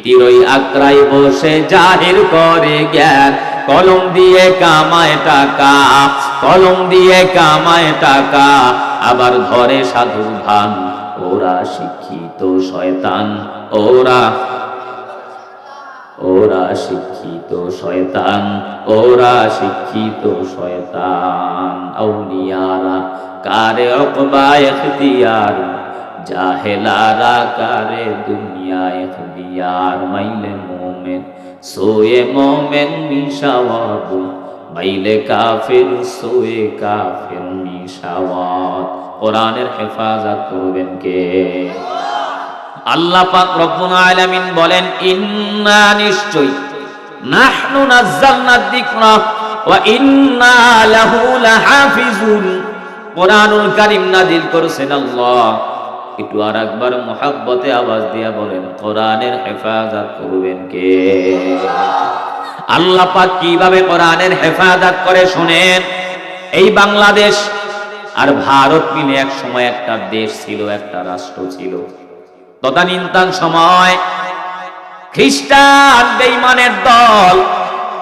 পিটির ওই আকড়াই বসে জাহির করে জ্ঞান, কলম দিয়ে কামায় টাকা, কলম দিয়ে কামায় টাকা, আবার ধরে সাধুর ভান। ওরা শিক্ষিত শয়তান, ওরা শিক্ষিত শয়তান, ওরা শিক্ষিত শয়তান। আউলিয়ারা কারে উকবা ইখতিয়ার, জাহেলারা কারে দুনিয়া ইখতিয়ার। মাইলে মোমেন সোয়ে মোমেন মিশাওয়াত, মাইলে কাফির সোয়ে কাফির মিশাওয়াত। কোরআনের হেফাজত করবেন কে? আল্লাহ পাক রব্বুল আলামিন বলেন, ইন্না নিশ্চয়, নাহনু নাযালনা যিকরা ওয়া ইন্না লাহু লাহাফিজুন। কোরআনুল কারীম নাযিল করেছেন আল্লাহ। একটু আরেকবার মুহাব্বতে আওয়াজ দিয়া বলেন, কোরআনের হেফাজত করবেন কে? আল্লাহ পাক কিভাবে কোরআনের হেফাজত করে শুনেন। এই বাংলাদেশ আর ভারত মিলে এক সময় একটা দেশ ছিল, একটা রাষ্ট্র ছিল। তদানীন্তন সময় খ্রিস্টান বেঈমানের দল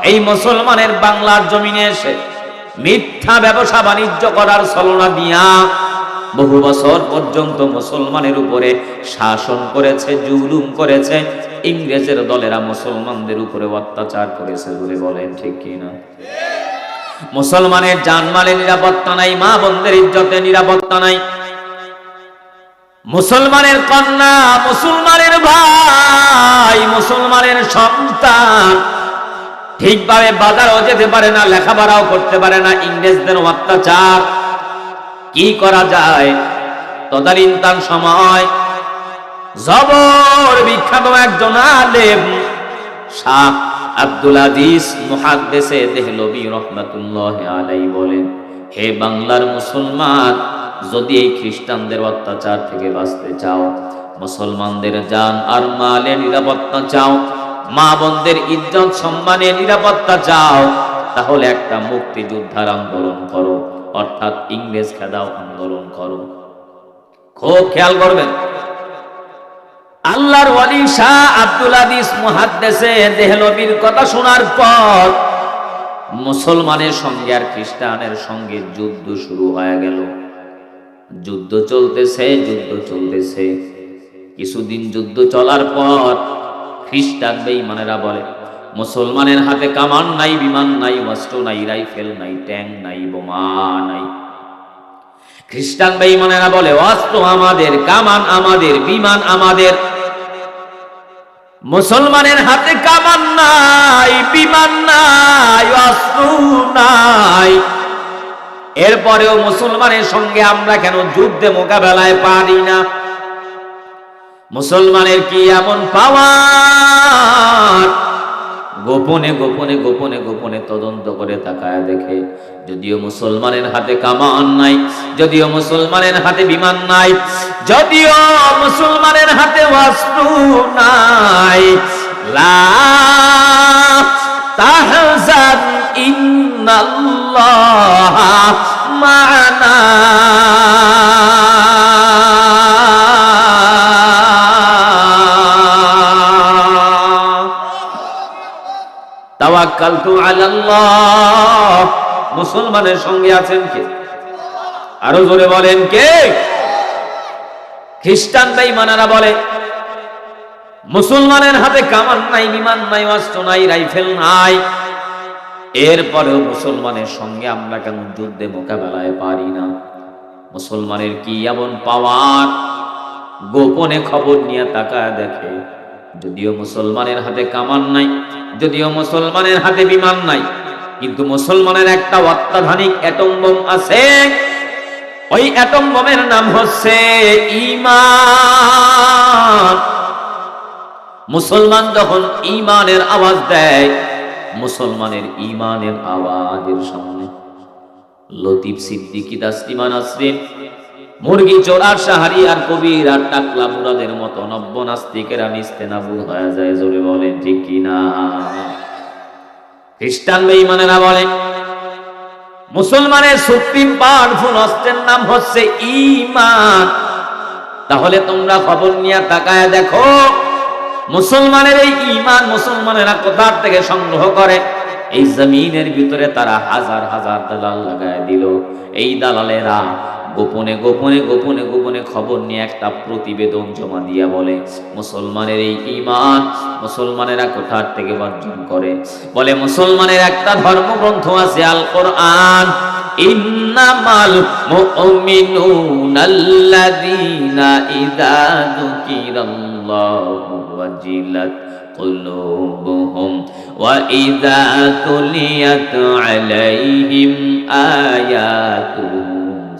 এই মুসলমানের বাংলার জমিনে এসে মিথ্যা ব্যবসা বাণিজ্য করার ছলনা দিয়া বহু বছর পর্যন্ত মুসলমানের উপরে শাসন করেছে, জুলুম করেছে। ইংরেজের দলেরা মুসলমানদের উপরে অত্যাচার করেছে বলে বলেন ঠিক কিনা? মুসলমানের জানমালের নিরাপত্তা নাই, মা বোনদের ইজ্জতের নিরাপত্তা নাই। মুসলমানের কন্যা, মুসলমানের ভাই, মুসলমানের সন্তান ঠিকভাবে বাজারও যেতে পারে না, লেখাপড়াও করতে পারে না। ইংরেজদের অত্যাচার। কি করা যায়? তদানীন্তন সময় জবর বিখ্যাত একজন আলেম শাহ আব্দুল আজিজ মুহাদ্দিসে দেহলভী রাহমাতুল্লাহি আলাইহি বলেন, হে বাংলার মুসলমান, যদি এই খ্রিস্টানদের অত্যাচার থেকে বাঁচতে চাও, মুসলমানদের জান আর মালের নিরাপত্তা চাও, মা বোনদের ইজ্জত সম্মানের নিরাপত্তা চাও, তাহলে একটা মুক্তিযোদ্ধার আন্দোলন করো, অর্থাৎ ইংরেজ খেদাও আন্দোলন করো। খুব খেয়াল করবেন, আল্লাহর ওয়ালি শাহ আব্দুল আজিজ মুহাদ্দিসে দেহলভীর কথা শোনার পর মুসলমানের সঙ্গে আর খ্রিস্টানের সঙ্গে যুদ্ধ শুরু হয়ে গেল। যুদ্ধ চলতেছে। কিছুদিন যুদ্ধ চলার পর খ্রিস্টান বেঈমানেরা বলে, মুসলমানের হাতে কামান নাই, বিমান নাই, অস্ত্র নাই, রাইফেল নাই, ট্যাঙ্ক নাই, বোমা নাই। খ্রিস্টান বেঈমানেরা বলে, অস্ত্র আমাদের, কামান আমাদের, বিমান আমাদের। মুসলমানের হাতে কামান নাই, বিমান নাই, অস্ত্র নাই। এরপরেও মুসলমানের সঙ্গে আমরা কেন যুদ্ধে মোকাবেলায় পারি না? মুসলমানের কি এমন পাওয়ার? গোপনে গোপনে গোপনে গোপনে তদন্ত করে তাকায় দেখে, যদিও মুসলমানের হাতে কামান নাই, যদিও মুসলমানের হাতে বিমান নাই, যদিও মুসলমানের হাতে অস্ত্র নাই, লা তাহজান ইন্নাল্লাহ মা'ানা। তাওয়াক্কালতু আলাল্লাহ। মুসলমানের সঙ্গে আছেন কে? আরো জোরে বলেন কে? খ্রিস্টান বেঈমানেরা বলে, মুসলমানের হাতে কামান নাই, বিমান নাই, অস্ত্র নাই, রাইফেল নাই। এরপরেও মুসলমানের সঙ্গে আমরা কেন যুদ্ধে মোকাবেলায় পারি না? মুসলমানের কি এমন পাওয়ার? গোপনে খবর নিয়ে তাকায় দেখে, যদিও মুসলমানের হাতে কামান নাই, যদিও মুসলমানের হাতে বিমান নাই, কিন্তু মুসলমানের একটা অত্যাধুনিক অ্যাটম বোম আছে। ওই অ্যাটম বোমের নাম হচ্ছে ঈমান। মুসলমান যখন ঈমানের আওয়াজ দেয়, মুসলমানের ঈমানের আওয়াজের সামনে লতিফ সিদ্দিকী, তাসলিমা নাসরিন, মুরগি চোরার সাহারি আর কবির আর টাকলা মুরাদের মতো নব্য নাস্তিকেরা নিস্তেনাবুদ হয়ে যায়। জোরে বলেন ঠিক কিনা? খ্রিস্টান বেঈমানেরা বলে, মুসলমানের সুপ্রিম পাওয়ারফুল অস্ত্রের নাম হচ্ছে ঈমান। তাহলে তোমরা খবর নিয়ে তাকায় দেখো, মুসলমানের এই ঈমান মুসলমানেরা কোথা থেকে সংগ্রহ করে? এই জমিনের ভিতরে তারা হাজার হাজার দালাল লাগায় দিল। এই দালালেরা গোপনে গোপনে গোপনে গোপনে খবর নিয়ে একটা প্রতিবেদন জমা দিয়া বলে, মুসলমানের এই ঈমান মুসলমানেরা কোথা থেকে অর্জন করে? বলে মুসলমানের একটা ধর্মগ্রন্থ আছে, আল কোরআন। ইন্নামাল মুমিনুনাল্লাযীনা ইযা যুকিরাল্লাহু ওয়াজিলাত قلوبهم وإذا تليت عليهم آياته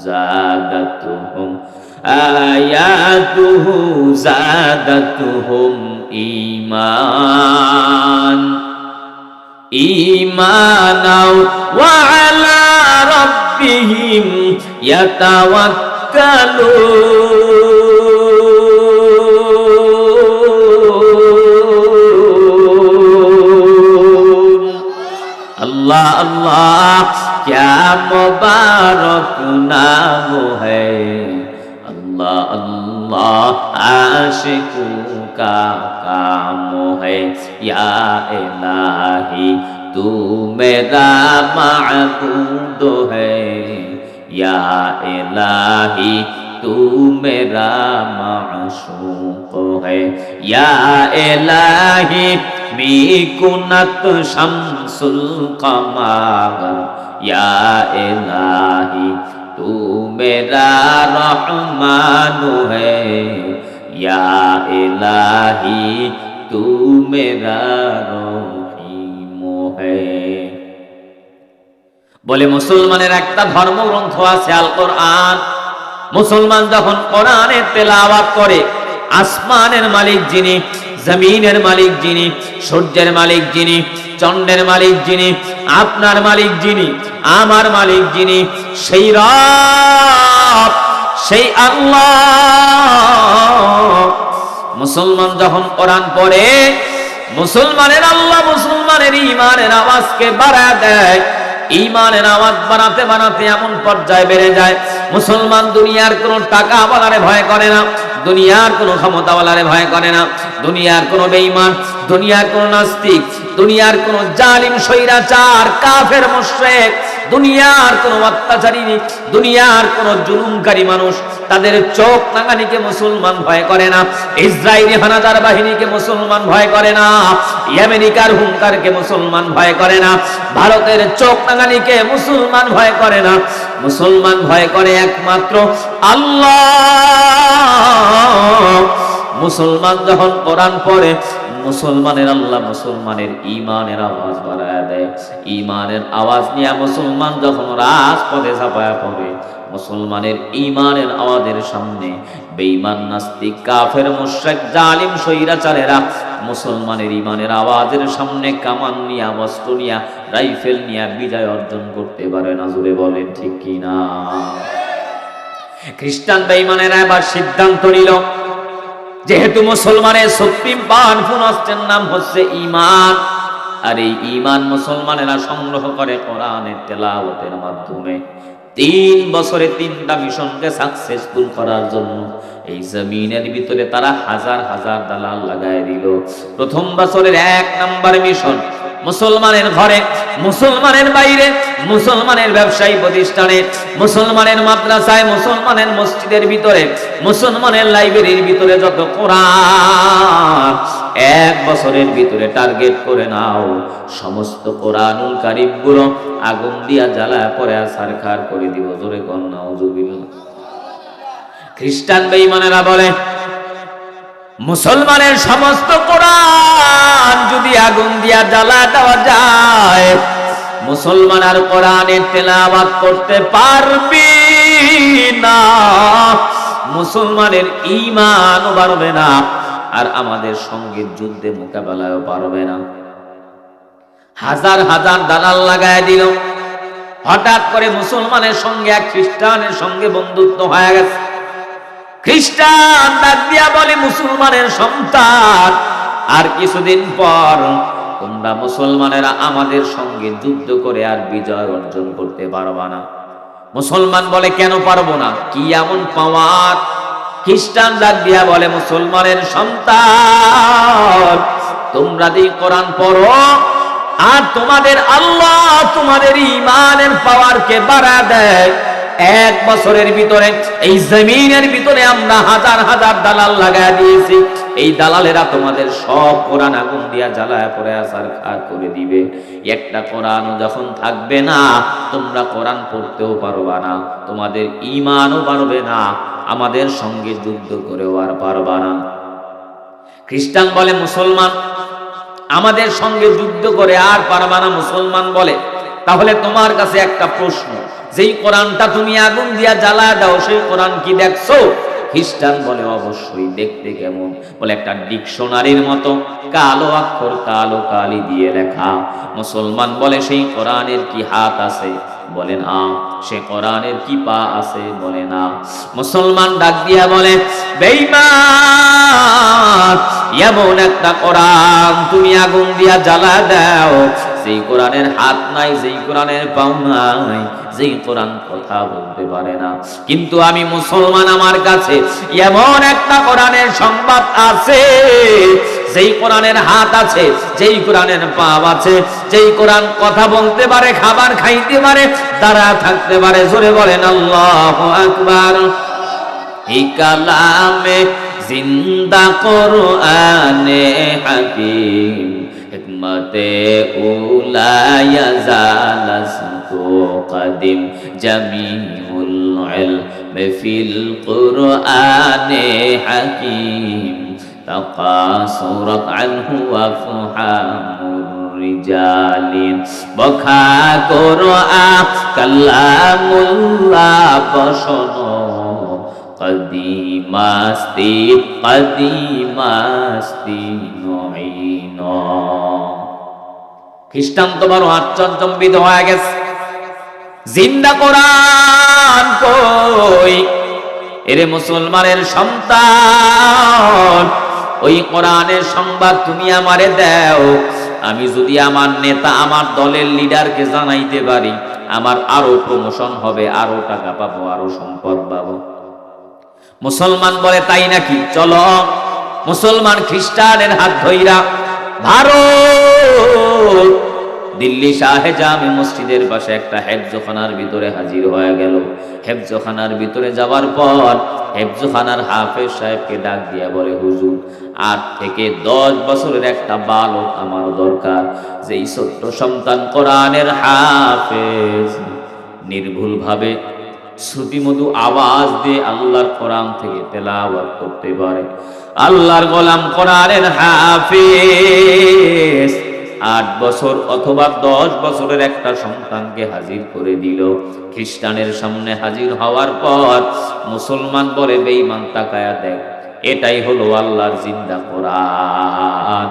زادتهم إيمانا وعلى ربهم يتوكلون। अल्लाह अल्लाह क्या मुबारक नाम है, अल्लाह अल्लाह आशिकों का काम है, या इलाही तू मेरा माबूद है, या इलाही तू मेरा माशूक है, या इलाही मिकुनत शम्सुल कमार, या इलाही तू मेरा रहमान है, या इलाही तू मेरा रहीम है। বলে মুসলমানের একটা ধর্মগ্রন্থ আছে, আল কোরআন। মুসলমান যখন কোরআনের তেলাওয়াত করে, আসমানের মালিক যিনি, জমিনের মালিক যিনি, সূর্যের মালিক যিনি, চন্দ্রের মালিক যিনি, আপনার মালিক যিনি, আমার মালিক যিনি, সেই রব, সেই আল্লাহ। মুসলমান যখন কোরআন পড়ে, মুসলমানের আল্লাহ মুসলমানের ঈমানের আওয়াজকে বাড়ায় দেয়। ঈমানের আওয়াজ বাড়াতে বাড়াতে এমন পর্যায়ে বেড়ে যায়, মুসলমান দুনিয়ার কোনো টাকা ওয়ালারে ভয় করে না, দুনিয়ার কোনো ক্ষমতাওয়ালারে ভয় করে না, দুনিয়ার কোনো বেঈমান, দুনিয়ার কোনো নাস্তিক, দুনিয়ার কোনো জালিম স্বৈরাচার কাফের মুশরিক, দুনিয়ার কোনো অত্যাচারী, দুনিয়ার কোনো জুলুমকারী মানুষ, তাদের চোখ রাঙানিকে মুসলমান ভয় করে না, ইসরায়েলি হানাদার বাহিনীকে মুসলমান ভয় করে না, আমেরিকার হুঙ্কারকে মুসলমান ভয় করে না, ভারতের চোখ রাঙানিকে মুসলমান ভয় করে না। মুসলমান ভয় করে একমাত্র আল্লাহ। মুসলমান যখন কোরআন পড়ে, মুসলমানের আল্লাহ মুসলমানের ঈমানের আওয়াজ বাড়ায় দেয়। ঈমানের আওয়াজ নিয়ে মুসলমান যখন রাজপথে ঝাঁপায়া পড়ে, মুসলমানের ঈমানের আওয়াজের সামনে বেঈমান নাস্তিক কাফের মুশরিক জালিম স্বৈরাচারেরা মুসলমানের ঈমানের আওয়াজের সামনে কামান নিয়া, অস্ত্র নিয়া, রাইফেল নিয়া বিজয় অর্জন করতে পারে না। জোরে বলেন ঠিক কিনা? খ্রিস্টান বেঈমানেরা এবার সিদ্ধান্ত নিল, যেহেতু মুসলমানের সুপ্রিম পাওয়ারফুল অস্ত্রের নাম হচ্ছে ঈমান, আর এই ঈমান মুসলমানেরা সংগ্রহ করে কোরআনের তেলাওয়াতের মাধ্যমে। 3 বছরে 3টা মিশনকে সাকসেসফুল করার জন্য এই জমিনের ভিতরে তারা হাজার হাজার দালাল লাগায় দিল। প্রথম বছরের 1 নাম্বার মিশন, মুসলমানের ঘরে, মুসলমানের বাইরে, মুসলমানের ব্যবসায়ী প্রতিষ্ঠানে, মুসলমানের মাদ্রাসায়, মুসলমানের মসজিদের ভিতরে, মুসলমানের লাইব্রেরির ভিতরে যত কোরআন 1 বছরের ভিতরে টার্গেট করে নাও, সমস্ত কোরআনুল কারীমগুলো আগুন দিয়া জ্বালায় পরে সারখার করে দিব। জোরে কোন নাউজুবিল্লাহ। খ্রিস্টান বেঈমানেরা বলে, মুসলমানের সমস্ত কোরআন যদি আগুন দিয়া জ্বালা দেওয়া যায়, মুসলমান আর কোরআনের তেলাওয়াত করতে পারবি না, মুসলমানের ঈমানও বাড়বে না, আর আমাদের সঙ্গে যুদ্ধে মোকাবেলাও পারবে না। হাজার হাজার দালাল লাগায় দিল। হঠাৎ করে মুসলমানের সঙ্গে এক খ্রিস্টানের সঙ্গে বন্ধুত্ব হয়ে গেছে। খ্রিস্টান ডাক দিয়া বলে, মুসলমানের সন্তান, আর কিছুদিন পর তোমরা মুসলমানেরা আমাদের সঙ্গে যুদ্ধ করে আর বিজয় অর্জন করতে পারবা না। মুসলমান বলে, কেন পারবো না? কি এমন পাওয়ার? খ্রিস্টান ডাক দিয়া বলে, মুসলমানের সন্তান, তোমরা যে কোরআন পড়ো আর তোমাদের আল্লাহ তোমাদের ঈমানের পাওয়ারকে বাড়া দেয়। 1 বছরের ভিতরে এই জমিনের ভিতরে আমরা হাজার হাজার দালাল লাগায় দিয়েছি। এই দালালেরা তোমাদের সব কোরআন আগুন দিয়া জ্বালায় পড়ে আসার খার করে দিবে। একটা কোরআনও যখন থাকবে না, তোমরা কোরআন পড়তেও পারবা না, তোমাদের ঈমানও বাড়বে না, আমাদের সঙ্গে যুদ্ধ করেও আর পারবা না। খ্রিস্টান বলে, মুসলমান আমাদের সঙ্গে যুদ্ধ করে আর পারবা না। মুসলমান বলে, তাহলে তোমার কাছে একটা প্রশ্ন, যেই কোরআনটা তুমি আগুন দিয়া জ্বালায় দাও সেই কোরআন কি দেখছো? খ্রিস্টান বলে, অবশ্যই। দেখতে কেমন? বলে, একটা ডিকশনারির মতো, কালো অক্ষর কালো কালি দিয়ে লেখা। মুসলমান বলে, সেই কোরআনের কি হাত আছে? বলে না। সে কোরআনের কি পা আছে? বলে না। মুসলমান ডাক দিয়া বলে, বেঈমান, এমন একটা কোরআন তুমি আগুন দিয়া জ্বালা দাও, যেই কোরআনের হাত নাই, যেই কোরআনের পাও নাই, যেই কোরআন কথা বলতে পারে না। কিন্তু আমি মুসলমান, আমার কাছে এমন একটা কোরআনের সংবাদ আছে, যেই কোরআনের হাত আছে, যেই কোরআনের পা আছে, যেই কোরআন কথা বলতে পারে, খাবার খাইতে পারে, দাঁড়া থাকতে পারে। জোরে বলেন আল্লাহু আকবার। এই কালামে জিন্দা কোরআনে হাকিম, হিকমতে উলায়া জালাসতু কদিম, জামিউল ইলমি ফিল কোরআনে হাকিম, তাকাসুরাত আনহু আফহামুর রিজালিন, বখা কোরআন কালামুল্লাহ বসন, কদিমাস্তি কদিমাস্তি নঈন। খ্রিস্টান তো বড় আশ্চর্যজনবিত হয়ে গেছে, জিন্দা কোরআন কই? এরে মুসলমানের সন্তান, ওই কোরআনের সংবাদ তুমি আমারে দাও, আমি যদি আমার নেতা, আমার দলের লিডারকে জানাইতে পারি, আমার আরো প্রমোশন হবে, আরো টাকা পাবো, আরো সম্পদ পাবো। মুসলমান বলে, তাই নাকি? চলো। মুসলমান খ্রিস্টানের হাত ধইরা ভারত দিল্লি শাহে জামে মসজিদের পাশে একটা হেফজখানার ভিতরে হাজির হয়ে গেল। হেফজখানার ভিতরে যাওয়ার পর হেফজখানার হাফেজ সাহেবকে ডাক দিয়া বলে, হুজুর, 8 থেকে 10 বছরের একটা বালক আমার দরকার, যেই ছোট্ট সন্তান কোরআনের হাফেজ, নির্ভুলভাবে শ্রুতিমধু আওয়াজ দিয়ে আল্লাহর কোরআন থেকে তেলাওয়াত করতে পারে। আল্লাহর গোলাম কোরআনের হাফেজ 8 বছর অথবা 10 বছরের একটা সন্তানকে হাজির করে দিল। খ্রিস্টানের সামনে হাজির হওয়ার পর মুসলমান বলে, বেঈমান, তাকায়া দেখ, এটাই হলো আল্লাহর জিন্দা কোরআন।